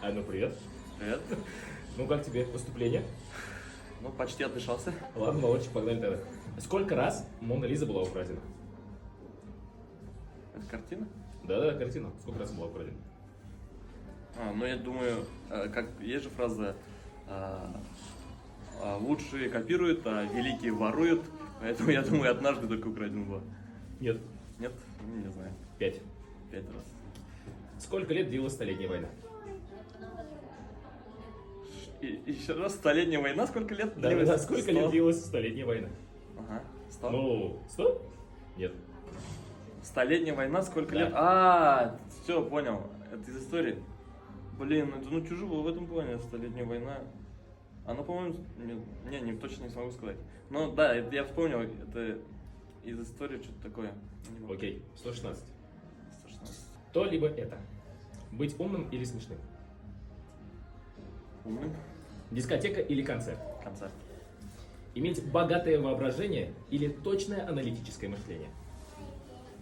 А, ну привет. Привет. Ну как тебе выступление? Ну, почти отдышался. Ладно, молодчик, погнали тогда. Сколько раз Мона Лиза была украдена? Это картина? Да-да, картина. Сколько раз была украдена? Ну я думаю, как есть же фраза лучшие копируют, а великие воруют. Поэтому я думаю, однажды только украдена была. Нет. Нет? Не знаю. 5. 5 раз. Сколько лет длилась Столетняя война? И еще раз, Столетняя война, сколько лет Да, длилась? да, сколько 100? лет длилась Столетняя война? Ага, 100. Ну, 100? Нет. Столетняя война, сколько Да. лет? Все, понял. Это из истории. Блин, это тяжело в этом плане, Столетняя война. Она, по-моему, не, точно не смогу сказать. Но да, это я вспомнил, это из истории что-то такое. Не могу. Окей, 116. 116. То либо это. Быть умным или смешным? Умным. Дискотека или концерт? Концерт. Иметь богатое воображение или точное аналитическое мышление?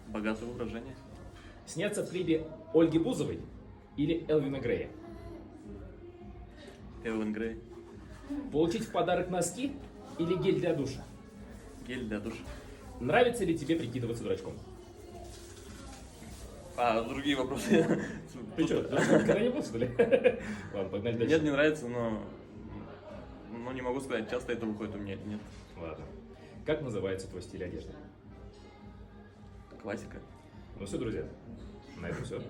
Богатое воображение. Сняться в клипе Ольги Бузовой или Элвина Грея? Элвин Грей. Получить в подарок носки или гель для душа? Гель для душа. Нравится ли тебе прикидываться дурачком? Другие вопросы. Ты что, никогда не был, что ли? Ладно, погнали дальше. Нет, не нравится, но не могу сказать, часто это выходит у меня или нет. Ладно. Как называется твой стиль одежды? Классика. Ну все, друзья, на этом все.